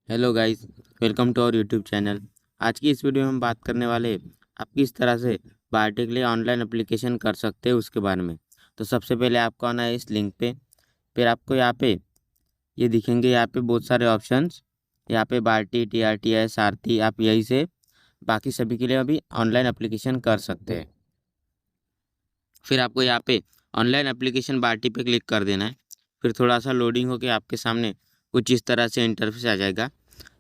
Hello guys, welcome to our YouTube channel. आज की इस वीडियो में हम बात करने वाले हैं आप किस तरह से पार्टी के लिए ऑनलाइन एप्लीकेशन कर सकते हैं उसके बारे में। तो सबसे पहले आपको आना है इस लिंक पे। फिर आपको यहाँ पे ये दिखेंगे, यहाँ पे बहुत सारे ऑप्शंस। यहाँ पे बार्टी, TRTS, सारथी, आप यहीं से बाकी सभी के लिए अभी ऑनलाइन एप्लीकेशन कर सकते हैं। फिर आपको यहाँ पे ऑनलाइन एप्लीकेशन बार्टी पे क्लिक कर देना है। फिर थोड़ा सा लोडिंग होकर आपके सामने कुछ इस तरह से इंटरफेस आ जाएगा।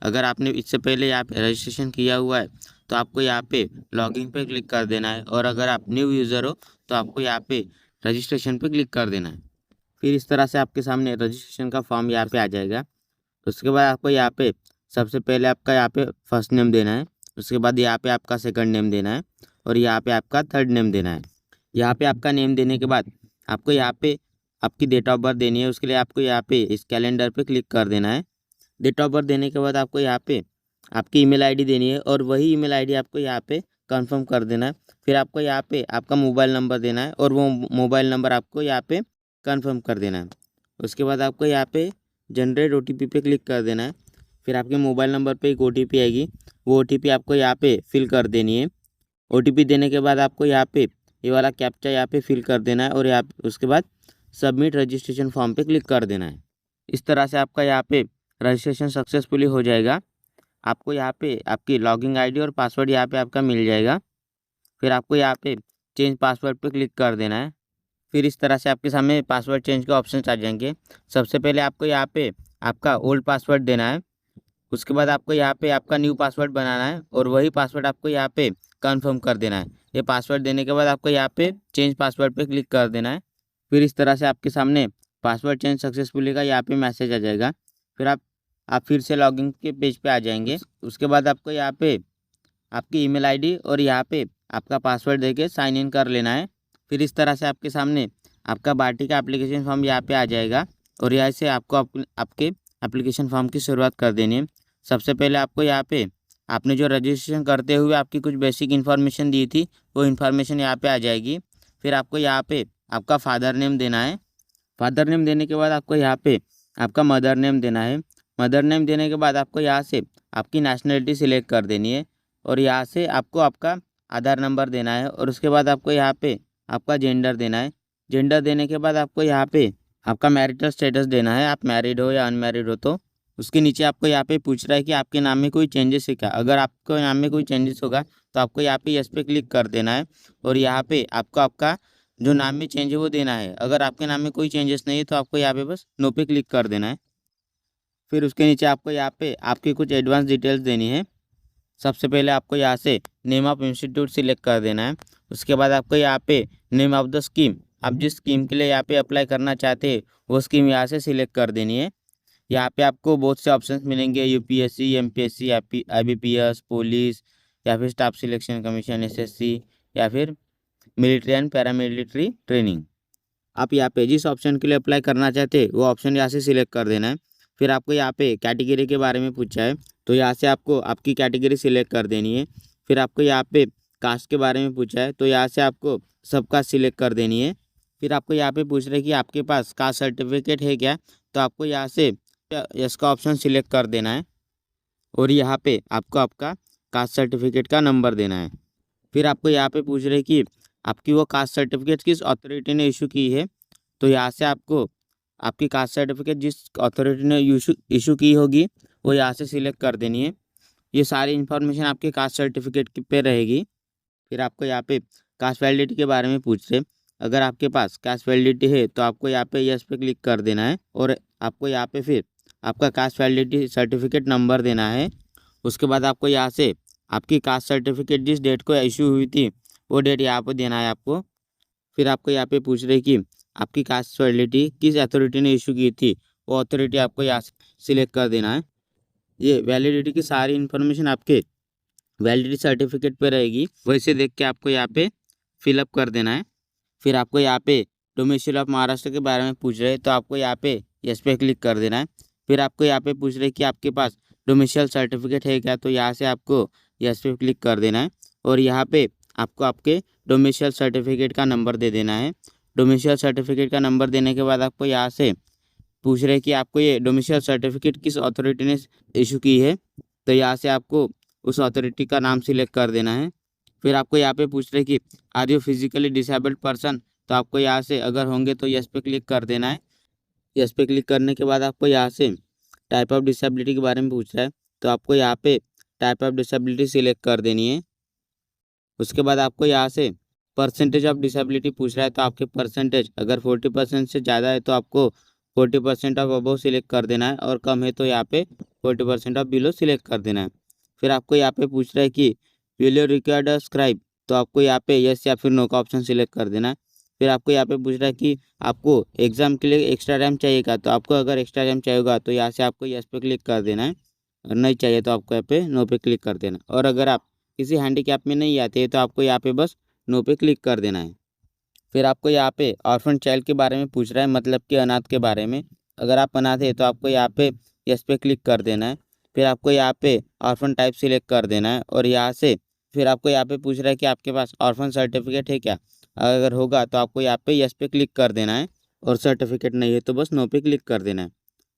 अगर आपने इससे पहले यहाँ पे रजिस्ट्रेशन किया हुआ है तो आपको यहाँ पे लॉगिन पे क्लिक कर देना है, और अगर आप न्यू यूज़र हो तो आपको यहाँ पे रजिस्ट्रेशन पे क्लिक कर देना है। फिर इस तरह से आपके सामने रजिस्ट्रेशन का फॉर्म यहाँ पे आ जाएगा। उसके बाद आपको यहाँ पे सबसे पहले आपका यहाँ पे फर्स्ट नेम देना है। उसके बाद यहाँ पे आपका सेकंड नेम देना है, और यहाँ पे आपका थर्ड नेम देना है। यहाँ पे आपका नेम देने के बाद आपको यहाँ पे आपकी डेट ऑफ बर्थ देनी है। उसके लिए आपको यहाँ पे इस कैलेंडर पे क्लिक कर देना है। डेट ऑफ बर्थ देने के बाद आपको यहाँ पे आपकी ईमेल आईडी देनी है, और वही ईमेल आईडी आपको यहाँ पे कंफर्म कर देना है। फिर आपको यहाँ पे आपका मोबाइल नंबर देना है, और वो मोबाइल नंबर आपको यहाँ पे कंफर्म कर देना है। उसके बाद आपको यहाँ पे जनरेट OTP पे क्लिक कर देना है। फिर आपके मोबाइल नंबर पे एक OTP आएगी, वो OTP आपको यहाँ पे फिल कर देनी है। OTP देने के बाद आपको यहाँ पे ये वाला कैप्चा यहाँ पे फिल कर देना है, और यहाँ उसके बाद सबमिट रजिस्ट्रेशन फॉर्म पे क्लिक कर देना है। इस तरह से आपका यहाँ पे रजिस्ट्रेशन सक्सेसफुली हो जाएगा। आपको यहाँ पे आपकी लॉगिन आईडी और पासवर्ड यहाँ पे आपका मिल जाएगा। फिर आपको यहाँ पे चेंज पासवर्ड पे क्लिक कर देना है। फिर इस तरह से आपके सामने पासवर्ड चेंज के ऑप्शन आ जाएंगे। सबसे पहले आपको यहाँ पे आपका ओल्ड पासवर्ड देना है। उसके बाद आपको यहाँ पे आपका न्यू पासवर्ड बनाना है, और वही पासवर्ड आपको यहाँ पे कंफर्म कर देना है। ये पासवर्ड देने के बाद आपको यहाँ पे चेंज पासवर्ड पे क्लिक कर देना है। फिर इस तरह से आपके सामने पासवर्ड चेंज सक्सेसफुली का यहाँ पे मैसेज आ जाएगा। फिर आप फिर से लॉगिन के पेज पे आ जाएंगे। उसके बाद आपको यहाँ पे आपकी ईमेल आईडी और यहाँ पे आपका पासवर्ड देके साइन इन कर लेना है। फिर इस तरह से आपके सामने आपका बार्टी का एप्लीकेशन फॉर्म यहाँ पे आ जाएगा, और यहाँ से आपको आपके एप्लीकेशन फॉर्म की शुरुआत कर देनी है। सबसे पहले आपको यहाँ पे आपने जो रजिस्ट्रेशन करते हुए आपकी कुछ बेसिक इन्फॉर्मेशन दी थी, वो इन्फॉर्मेशन यहाँ पे आ जाएगी। फिर आपको यहाँ पे आपका फादर नेम देना है। फादर नेम देने के बाद आपको यहाँ पे आपका मदर नेम देना है। मदर नेम देने के बाद आपको यहाँ से आपकी नेशनलिटी सिलेक्ट कर देनी है, और यहाँ से आपको आपका आधार नंबर देना है, और उसके बाद आपको यहाँ पे आपका जेंडर देना है। जेंडर देने के बाद आपको यहाँ पे आपका मैरिटल स्टेटस देना है, आप मैरिड हो या अनमैरिड हो। तो उसके नीचे आपको यहाँ पे पूछ रहा है कि आपके नाम में कोई चेंजेस है क्या। अगर आपके नाम में कोई चेंजेस होगा तो आपको यहाँ पे यस पे क्लिक कर देना है, और यहाँ पे आपको आपका जो नाम में चेंज है वो देना है। अगर आपके नाम में कोई चेंजेस नहीं है तो आपको यहाँ पे बस नो पे क्लिक कर देना है। फिर उसके नीचे आपको यहाँ पे आपकी कुछ एडवांस डिटेल्स देनी है। सबसे पहले आपको यहाँ से नेम ऑफ इंस्टीट्यूट सिलेक्ट कर देना है। उसके बाद आपको यहाँ पे नेम ऑफ द स्कीम, आप जिस स्कीम के लिए यहाँ पे अप्लाई करना चाहते हैं वो स्कीम यहाँ से सिलेक्ट कर देनी है। यहाँ पे आपको बहुत से ऑप्शंस मिलेंगे, UPSC, MPSC, IBPS, पुलिस, या फिर स्टाफ सिलेक्शन कमीशन, SSC, या फिर मिलिट्री एंड पैरामिलिट्री ट्रेनिंग। आप यहाँ पे जिस ऑप्शन के लिए अप्लाई करना चाहते हैं वो ऑप्शन यहाँ से सिलेक्ट कर देना है। फिर आपको यहाँ पे कैटेगरी के बारे में पूछा है, तो यहाँ से आपको आपकी कैटेगरी सिलेक्ट कर देनी है। फिर आपको यहाँ पे कास्ट के बारे में पूछा है, तो यहाँ से आपको सब कास्ट सिलेक्ट कर देनी है। फिर आपको यहाँ पे पूछ रहे हैं कि आपके पास कास्ट सर्टिफिकेट है क्या, तो आपको यहाँ से यस का ऑप्शन सिलेक्ट कर देना है, और यहाँ पे आपको आपका कास्ट सर्टिफिकेट का नंबर देना है। फिर आपको यहाँ पे पूछ रहे हैं कि आपकी वो कास्ट सर्टिफिकेट किस अथॉरिटी ने इशू की है, तो यहाँ से आपको आपकी कास्ट सर्टिफिकेट जिस अथॉरिटी ने इशू की होगी वो यहाँ से सिलेक्ट कर देनी है। ये सारी इन्फॉर्मेशन आपके कास्ट सर्टिफिकेट पे रहेगी। फिर आपको यहाँ पे कास्ट वैलिडिटी के बारे में पूछ रहे, अगर आपके पास कास्ट वैलिडिटी है तो आपको यहाँ पे यस पे क्लिक कर देना है, और आपको यहाँ पे फिर आपका कास्ट वैलिडिटी सर्टिफिकेट नंबर देना है। उसके बाद आपको यहाँ से आपकी कास्ट सर्टिफिकेट जिस डेट को इशू हुई थी वो डेट यहाँ पर देना है आपको। फिर आपको यहाँ पे पूछ रहे कि आपकी कास्ट वैलिडिटी किस अथॉरिटी ने इशू की थी, वो अथॉरिटी आपको यहाँ से सिलेक्ट कर देना है। ये वैलिडिटी की सारी इन्फॉर्मेशन आपके वैलिडिटी सर्टिफिकेट पे रहेगी, वैसे देख के आपको यहाँ पे फिलअप कर देना है। फिर आपको यहाँ पे डोमिसाइल ऑफ महाराष्ट्र के बारे में पूछ रहे हैं, तो आपको यहाँ पे यस पे क्लिक कर देना है। फिर आपको यहाँ पे पूछ रहे हैं कि आपके पास डोमिसाइल सर्टिफिकेट है क्या, तो यहाँ से आपको यस पे क्लिक कर देना है, और यहाँ पे आपको आपके डोमिसाइल सर्टिफिकेट का नंबर दे देना है। डोमिसाइल सर्टिफिकेट का नंबर देने के बाद आपको यहाँ से पूछ रहे हैं कि आपको ये डोमिसाइल सर्टिफिकेट किस अथॉरिटी ने इशू की है, तो यहाँ से आपको उस अथॉरिटी का नाम सिलेक्ट कर देना है। फिर आपको यहाँ पे पूछ रहे कि are you physically disabled person, तो आपको यहाँ से अगर होंगे तो यस पे क्लिक कर देना है। यस पे क्लिक करने के बाद आपको यहाँ से टाइप ऑफ डिसेबिलिटी के बारे में पूछ रहा है, तो आपको यहाँ पे टाइप ऑफ डिसेबिलिटी सिलेक्ट कर देनी है। उसके बाद आपको यहाँ से परसेंटेज ऑफ डिसेबिलिटी पूछ रहा है, तो आपके परसेंटेज अगर 40% से ज़्यादा है तो आपको 40% ऑफ अबव सिलेक्ट कर देना है, और कम है तो यहाँ पे 40% ऑफ बिलो सिलेक्ट कर देना है। फिर आपको यहाँ पे पूछ रहा है कि will you required a scribe, तो आपको यहाँ पे यस या फिर नो का ऑप्शन सिलेक्ट कर देना है। फिर आपको यहाँ पे पूछ रहा है कि आपको एग्जाम के लिए एक्स्ट्रा टाइम चाहिएगा, तो आपको अगर एक्स्ट्रा टाइम चाहिएगा तो यहाँ से आपको यस पे क्लिक कर देना है, और नहीं चाहिए तो आपको यहाँ पे नो पे क्लिक कर देना। और अगर आप किसी हैंडीकैप में नहीं आते तो आपको यहाँ पे बस नो पे क्लिक कर देना है। फिर आपको यहाँ पे ऑर्फन चाइल्ड के बारे में पूछ रहा है, मतलब कि अनाथ के बारे में। अगर आप अनाथ है तो आपको यहाँ पे यस पे क्लिक कर देना है। फिर आपको यहाँ पे ऑर्फन टाइप सिलेक्ट कर देना है, और यहाँ से फिर आपको यहाँ पे पूछ रहा है कि आपके पास ऑर्फन सर्टिफिकेट है क्या। अगर होगा तो आपको यहाँ पे यस पे क्लिक कर देना है, और सर्टिफिकेट नहीं है तो बस नो पे क्लिक कर देना है।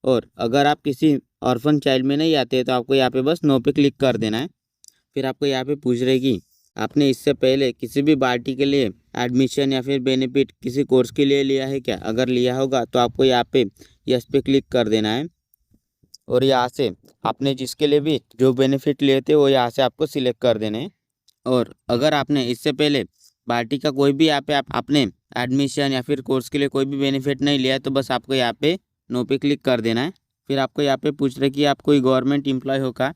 और अगर आप किसी ऑर्फन चाइल्ड में नहीं आते तो आपको यहाँ पे बस नो पे क्लिक कर देना है। फिर आपको यहाँ पे पूछ रहे कि आपने इससे पहले किसी भी पार्टी के लिए एडमिशन या फिर बेनिफिट किसी कोर्स के लिए लिया है क्या। अगर लिया होगा तो आपको यहाँ पे यस पे क्लिक कर देना है, और यहाँ से आपने जिसके लिए भी जो बेनिफिट लिए थे वो यहाँ से आपको सिलेक्ट कर देने हैं। और अगर आपने इससे पहले पार्टी का कोई भी यहाँ पे आपने एडमिशन या फिर कोर्स के लिए कोई भी बेनिफिट नहीं लिया है तो बस आपको यहाँ पे नो पे क्लिक कर देना है। फिर आपको यहाँ पे पूछ रहे कि आप कोई गवर्नमेंट एम्प्लॉय होगा,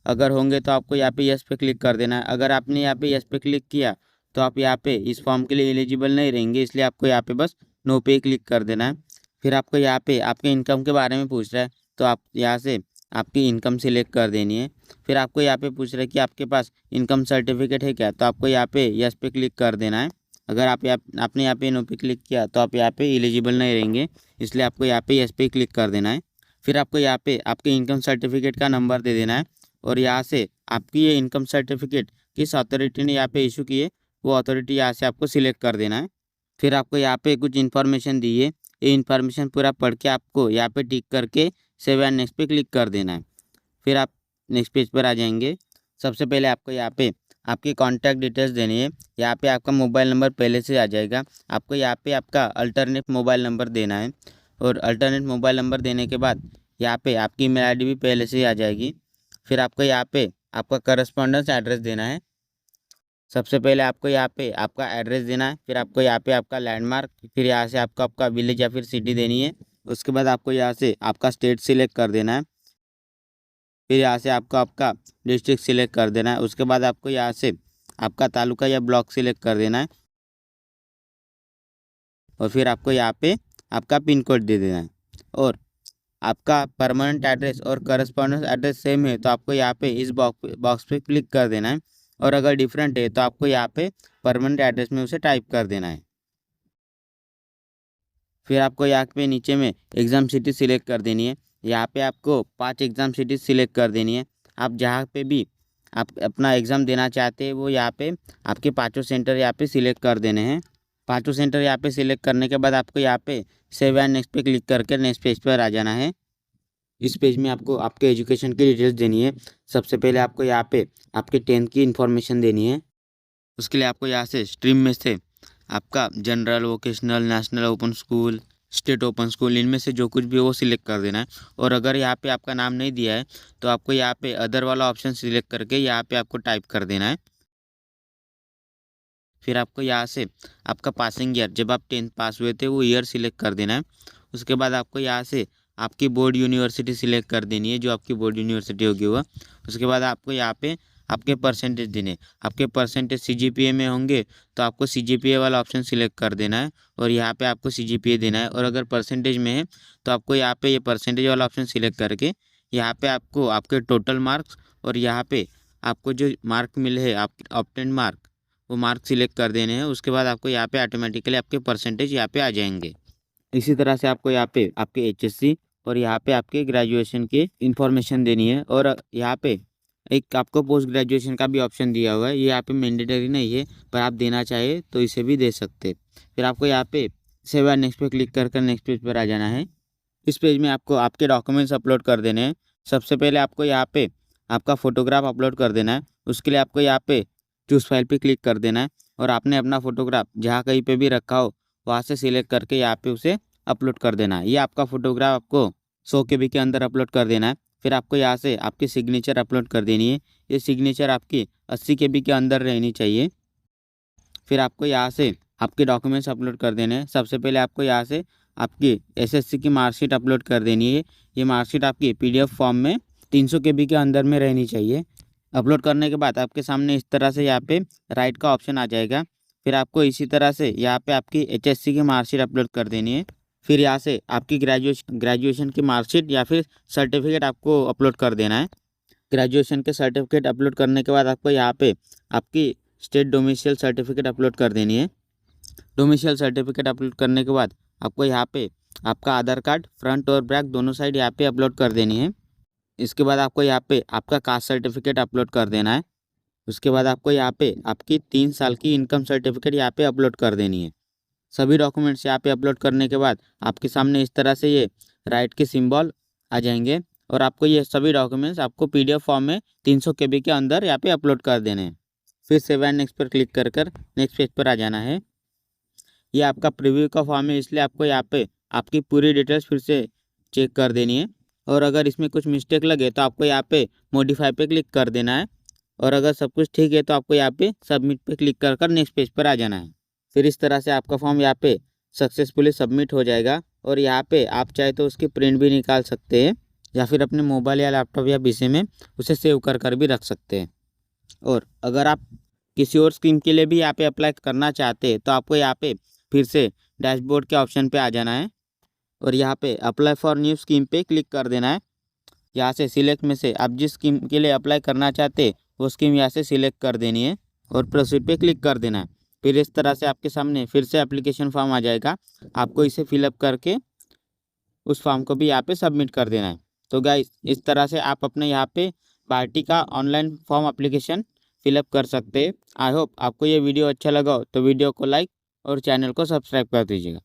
अगर होंगे तो आपको यहाँ पे यस पे क्लिक कर देना है। अगर आपने यहाँ पे यस पे क्लिक किया तो आप यहाँ पे इस फॉर्म के लिए एलिजिबल नहीं रहेंगे, इसलिए आपको यहाँ पे बस नो पे क्लिक कर देना है। फिर आपको यहाँ पे आपके इनकम के बारे में पूछ रहा है, तो आप यहाँ से आपकी इनकम सिलेक्ट कर देनी है। फिर आपको यहाँ पे पूछ रहा है कि आपके पास इनकम सर्टिफिकेट है क्या, तो आपको यहाँ पे यस पे क्लिक कर देना है। अगर आपने यहाँ पे नो पे क्लिक किया तो आप यहाँ पे एलिजिबल नहीं रहेंगे, इसलिए आपको यहाँ पे यस पे क्लिक कर देना है। फिर आपको यहाँ पे आपके इनकम सर्टिफिकेट का नंबर दे देना है, और यहाँ से आपकी ये इनकम सर्टिफिकेट किस अथॉरिटी ने यहाँ पे इशू की है वो अथॉरिटी यहाँ से आपको सिलेक्ट कर देना है। फिर आपको यहाँ पे कुछ इन्फॉर्मेशन दी है, ये इन्फॉर्मेशन पूरा पढ़ के आपको यहाँ पे टिक करके सेव एंड नेक्स्ट पे क्लिक कर देना है। फिर आप नेक्स्ट पेज पर आ जाएंगे। सबसे पहले आपको यहाँ पे आपकी कॉन्टैक्ट डिटेल्स देनी है। यहाँ पे आपका मोबाइल नंबर पहले से आ जाएगा, आपको यहाँ पे आपका अल्टरनेट मोबाइल नंबर देना है, और अल्टरनेट मोबाइल नंबर देने के बाद यहाँ पे आपकी ईमेल आईडी भी पहले से ही आ जाएगी। फिर आपको यहाँ पे आपका करस्पॉन्डेंस एड्रेस देना है। सबसे पहले आपको यहाँ पे आपका एड्रेस देना है, फिर आपको यहाँ पे आपका लैंडमार्क, फिर यहाँ से आपको आपका विलेज या फिर सिटी देनी है। उसके बाद आपको यहाँ से आपका स्टेट सिलेक्ट कर देना है, फिर यहाँ से आपको आपका डिस्ट्रिक्ट सिलेक्ट कर देना है। उसके बाद आपको यहाँ से आपका तालुका या ब्लॉक सिलेक्ट कर देना है, और फिर आपको यहाँ पे आपका पिन कोड दे देना है। और आपका परमानेंट एड्रेस और करस्पॉन्डेंस एड्रेस सेम है तो आपको यहाँ पे इस बॉक्स पे क्लिक कर देना है, और अगर डिफरेंट है तो आपको यहाँ पे परमानेंट एड्रेस में उसे टाइप कर देना है। फिर आपको यहाँ पे नीचे में एग्ज़ाम सिटी सिलेक्ट कर देनी है। यहाँ पे आपको 5 एग्ज़ाम सिटी सिलेक्ट कर देनी है। आप जहाँ पे भी आप अपना एग्ज़ाम देना चाहते हैं वो यहाँ पे आपके 5 सेंटर यहाँ पे सिलेक्ट कर देने हैं। 5 सेंटर यहाँ पे सिलेक्ट करने के बाद आपको यहाँ पे सेव एंड नेक्स्ट पे क्लिक करके नेक्स्ट पेज पर आ जाना है। इस पेज में आपको आपके एजुकेशन की डिटेल्स देनी है। सबसे पहले आपको यहाँ पे आपके 10th की इन्फॉर्मेशन देनी है। उसके लिए आपको यहाँ से स्ट्रीम में से आपका general, vocational, national open school, state open school, इनमें से जो कुछ भी वो सिलेक्ट कर देना है। और अगर यहाँ पे आपका नाम नहीं दिया है तो आपको यहाँ पे अदर वाला ऑप्शन सिलेक्ट करके यहाँ पे आपको टाइप कर देना है। फिर आपको यहाँ से आपका पासिंग ईयर, जब आप 10th पास हुए थे वो ईयर सिलेक्ट कर देना है। उसके बाद आपको यहाँ से आपकी बोर्ड यूनिवर्सिटी सिलेक्ट कर देनी है, जो आपकी बोर्ड यूनिवर्सिटी होगी वह। उसके बाद आपको यहाँ पे आपके परसेंटेज देने, आपके परसेंटेज सीजीपीए में होंगे तो आपको सीजीपीए वाला ऑप्शन सिलेक्ट कर देना है, और यहाँ पे आपको सीजीपीए देना है। और अगर परसेंटेज में है तो आपको यहाँ पे ये परसेंटेज वाला ऑप्शन सिलेक्ट करके यहाँ पे आपको आपके टोटल मार्क्स और यहाँ पे आपको जो मार्क मिले हैं आप ऑब्टेन मार्क, वो मार्क सिलेक्ट कर देने हैं। उसके बाद आपको यहाँ पे ऑटोमेटिकली आपके परसेंटेज यहाँ पे आ जाएंगे। इसी तरह से आपको यहाँ पे आपके एचएससी और यहाँ पे आपके ग्रेजुएशन की इन्फॉर्मेशन देनी है। और यहाँ पे एक आपको पोस्ट ग्रेजुएशन का भी ऑप्शन दिया हुआ है, ये यहाँ पे मैंडेटरी नहीं है, पर आप देना चाहे तो इसे भी दे सकते। फिर आपको यहाँ पे सेव एंड नेक्स्ट पे क्लिक कर नेक्स्ट पेज पर आ जाना है। इस पेज में आपको आपके डॉक्यूमेंट्स अपलोड कर देने हैं। सबसे पहले आपको यहाँ पे आपका फ़ोटोग्राफ अपलोड कर देना है। उसके लिए आपको यहाँ पे चूज़ फाइल पे क्लिक कर देना है और आपने अपना फ़ोटोग्राफ जहाँ कहीं पे भी रखा हो वहाँ से सिलेक्ट करके यहाँ पे उसे अपलोड कर देना है। ये आपका फ़ोटोग्राफ आपको 100 KB के अंदर अपलोड कर देना है। फिर आपको यहाँ से आपकी सिग्नेचर अपलोड कर देनी है। ये सिग्नेचर आपकी 80 KB के अंदर रहनी चाहिए। फिर आपको यहाँ से आपके डॉक्यूमेंट्स अपलोड कर देने हैं। सबसे पहले आपको यहाँ से आपकी SSC की मार्कशीट अपलोड कर देनी है। ये मार्कशीट आपकी PDF फॉर्म में 300 KB के अंदर में रहनी चाहिए। अपलोड करने के बाद आपके सामने इस तरह से यहाँ पे राइट का ऑप्शन आ जाएगा। फिर आपको इसी तरह से यहाँ पे आपकी HSC की मार्कशीट अपलोड कर देनी है। फिर यहाँ से आपकी ग्रेजुएशन की मार्कशीट या फिर सर्टिफिकेट आपको अपलोड कर देना है। ग्रेजुएशन के सर्टिफिकेट अपलोड करने के बाद आपको यहाँ पे आपकी स्टेट डोमिसाइल सर्टिफिकेट अपलोड कर देनी है। डोमिसाइल सर्टिफिकेट अपलोड करने के बाद आपको यहाँ पे आपका आधार कार्ड फ्रंट और बैक दोनों साइड यहाँ पे अपलोड कर देनी है। इसके बाद आपको यहाँ पे आपका कास्ट सर्टिफिकेट अपलोड कर देना है। उसके बाद आपको यहाँ पे आपकी 3 साल की इनकम सर्टिफिकेट यहाँ पे अपलोड कर देनी है। सभी डॉक्यूमेंट्स यहाँ पे अपलोड करने के बाद आपके सामने इस तरह से ये राइट के सिंबल आ जाएंगे और आपको ये सभी डॉक्यूमेंट्स आपको PDF फॉर्म में 300 KB के अंदर यहाँ पे अपलोड कर देने हैं। फिर सेव एंड नेक्स्ट पर क्लिक कर नेक्स्ट पेज पर आ जाना है। ये आपका प्रीव्यू का फॉर्म है, इसलिए आपको यहाँ पे आपकी पूरी डिटेल्स फिर से चेक कर देनी है और अगर इसमें कुछ मिस्टेक लगे तो आपको यहाँ पे मॉडिफाई पे क्लिक कर देना है और अगर सब कुछ ठीक है तो आपको यहाँ पे सबमिट पे क्लिक कर नेक्स्ट पेज पर आ जाना है। फिर इस तरह से आपका फॉर्म यहाँ पे सक्सेसफुली सबमिट हो जाएगा और यहाँ पे आप चाहे तो उसकी प्रिंट भी निकाल सकते हैं या फिर अपने मोबाइल या लैपटॉप या PC में उसे सेव कर भी रख सकते हैं। और अगर आप किसी और स्कीम के लिए भी यहाँ पे अप्लाई करना चाहते हैं तो आपको यहाँ पे फिर से डैशबोर्ड के ऑप्शन पे आ जाना है और यहाँ पे अप्लाई फॉर न्यू स्कीम पे क्लिक कर देना है। यहाँ से सिलेक्ट में से आप जिस स्कीम के लिए अप्लाई करना चाहते हैं वो स्कीम यहाँ से सिलेक्ट कर देनी है और प्रोसीड पे क्लिक कर देना है। फिर इस तरह से आपके सामने फिर से एप्लीकेशन फॉर्म आ जाएगा। आपको इसे फिलअप करके उस फॉर्म को भी यहाँ पे सबमिट कर देना है। तो गाइस इस तरह से आप अपने यहाँ पे पार्टी का ऑनलाइन फॉर्म एप्लीकेशन फिलअप कर सकते हैं। आई होप आपको ये वीडियो अच्छा लगा हो तो वीडियो को लाइक और चैनल को सब्सक्राइब कर दीजिएगा।